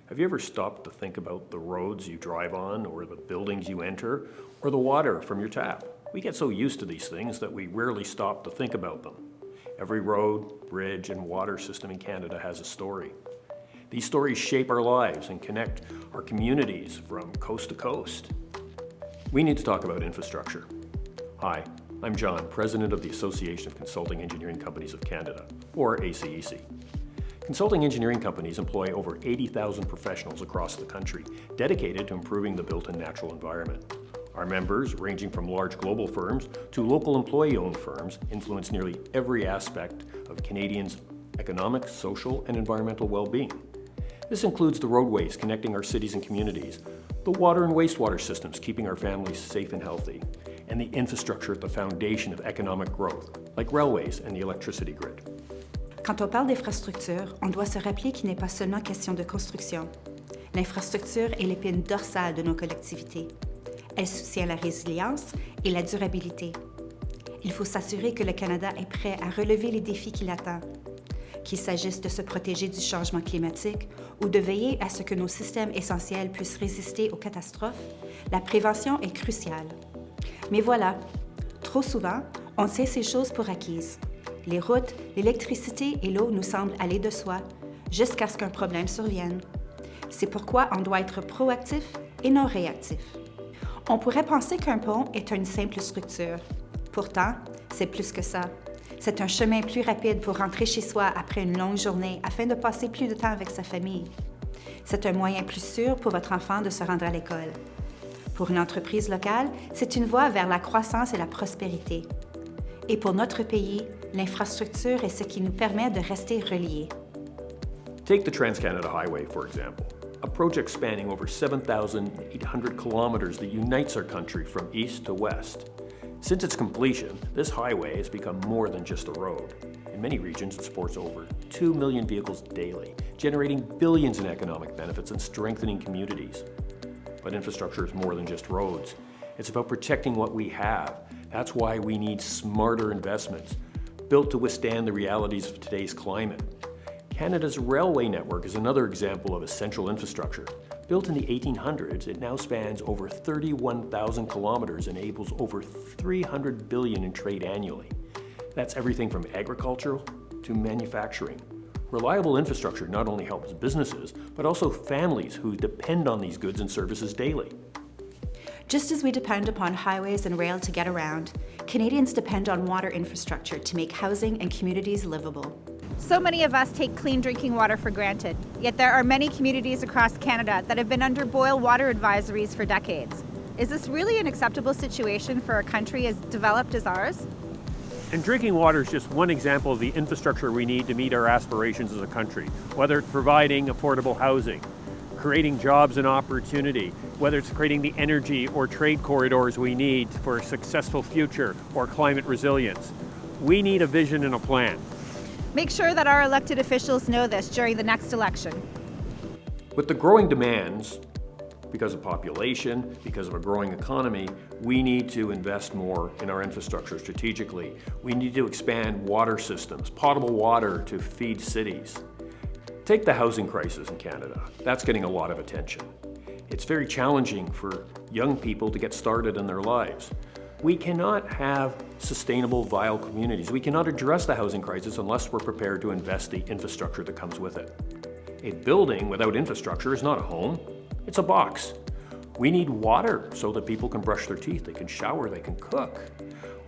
Have you ever stopped to think about the roads you drive on, or the buildings you enter, or the water from your tap? We get so used to these things that we rarely stop to think about them. Every road, bridge, and water system in Canada has a story. These stories shape our lives and connect our communities from coast to coast. We need to talk about infrastructure. Hi, I'm John, President of the Association of Consulting Engineering Companies of Canada, or ACEC. Consulting engineering companies employ over 80,000 professionals across the country, dedicated to improving the built and natural environment. Our members, ranging from large global firms to local employee-owned firms, influence nearly every aspect of Canadians' economic, social, and environmental well-being. This includes the roadways connecting our cities and communities, the water and wastewater systems keeping our families safe and healthy, and the infrastructure at the foundation of economic growth, like railways and the electricity grid. Quand on parle d'infrastructure, on doit se rappeler qu'il n'est pas seulement question de construction. L'infrastructure est l'épine dorsale de nos collectivités. Elle soutient la résilience et la durabilité. Il faut s'assurer que le Canada est prêt à relever les défis qui l'attendent, qu'il s'agisse de se protéger du changement climatique ou de veiller à ce que nos systèmes essentiels puissent résister aux catastrophes. La prévention est cruciale. Mais voilà, trop souvent, on tient ces choses pour acquises. Les routes, l'électricité et l'eau nous semblent aller de soi, jusqu'à ce qu'un problème survienne. C'est pourquoi on doit être proactif et non réactif. On pourrait penser qu'un pont est une simple structure. Pourtant, c'est plus que ça. C'est un chemin plus rapide pour rentrer chez soi après une longue journée afin de passer plus de temps avec sa famille. C'est un moyen plus sûr pour votre enfant de se rendre à l'école. Pour une entreprise locale, c'est une voie vers la croissance et la prospérité. Et pour notre pays, l'infrastructure est ce qui nous permet de rester reliés. Take the Trans-Canada Highway, for example, a project spanning over 7,800 kilometers that unites our country from east to west. Since its completion, this highway has become more than just a road. In many regions, it supports over 2 million vehicles daily, generating billions in economic benefits and strengthening communities. But infrastructure is more than just roads. It's about protecting what we have. That's why we need smarter investments, built to withstand the realities of today's climate. Canada's railway network is another example of essential infrastructure. Built in the 1800s, it now spans over 31,000 kilometers and enables over $300 billion in trade annually. That's everything from agricultural to manufacturing. Reliable infrastructure not only helps businesses, but also families who depend on these goods and services daily. Just as we depend upon highways and rail to get around, Canadians depend on water infrastructure to make housing and communities livable. So many of us take clean drinking water for granted, yet there are many communities across Canada that have been under boil water advisories for decades. Is this really an acceptable situation for a country as developed as ours? And drinking water is just one example of the infrastructure we need to meet our aspirations as a country, whether it's providing affordable housing, creating jobs and opportunity, whether it's creating the energy or trade corridors we need for a successful future or climate resilience. We need a vision and a plan. Make sure that our elected officials know this during the next election. With the growing demands, because of population, because of a growing economy, we need to invest more in our infrastructure strategically. We need to expand water systems, potable water to feed cities. Take the housing crisis in Canada. That's getting a lot of attention. It's very challenging for young people to get started in their lives. We cannot have sustainable, viable communities. We cannot address the housing crisis unless we're prepared to invest the infrastructure that comes with it. A building without infrastructure is not a home, it's a box. We need water so that people can brush their teeth, they can shower, they can cook.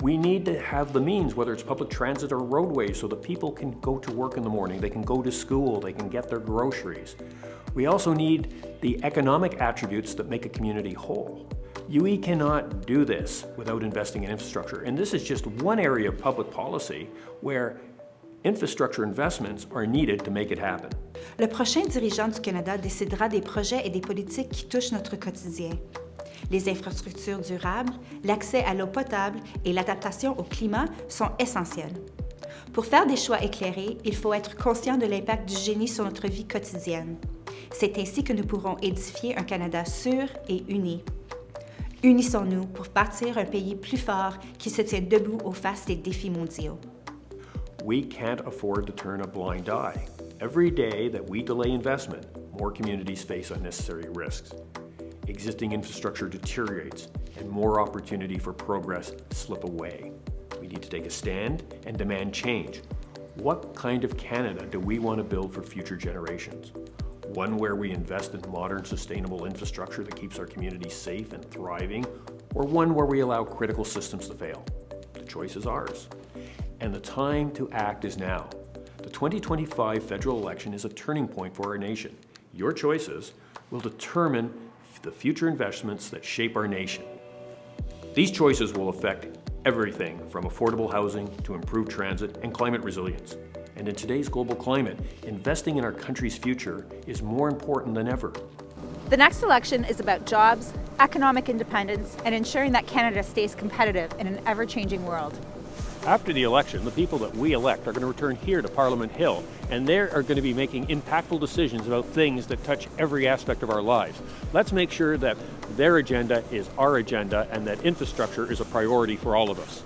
We need to have the means, whether it's public transit or roadways, so that people can go to work in the morning, they can go to school, they can get their groceries. We also need the economic attributes that make a community whole. We cannot do this without investing in infrastructure, and this is just one area of public policy where infrastructure investments are needed to make it happen. Le prochain dirigeant du Canada décidera des projets et des politiques qui touchent notre quotidien. Les infrastructures durables, l'accès à l'eau potable et l'adaptation au climat sont essentiels. Pour faire des choix éclairés, il faut être conscient de l'impact du génie sur notre vie quotidienne. C'est ainsi que nous pourrons édifier un Canada sûr et uni. Unissons-nous pour bâtir un pays plus fort qui se tient debout aux faces des défis mondiaux. We can't afford to turn a blind eye. Every day that we delay investment, more communities face unnecessary risks. Existing infrastructure deteriorates, and more opportunity for progress slip away. We need to take a stand and demand change. What kind of Canada do we want to build for future generations? One where we invest in modern, sustainable infrastructure that keeps our communities safe and thriving, or one where we allow critical systems to fail? The choice is ours. And the time to act is now. The 2025 federal election is a turning point for our nation. Your choices will determine the future investments that shape our nation. These choices will affect everything from affordable housing to improved transit and climate resilience. And in today's global climate, investing in our country's future is more important than ever. The next election is about jobs, economic independence, and ensuring that Canada stays competitive in an ever-changing world. After the election, the people that we elect are going to return here to Parliament Hill, and they are going to be making impactful decisions about things that touch every aspect of our lives. Let's make sure that their agenda is our agenda and that infrastructure is a priority for all of us.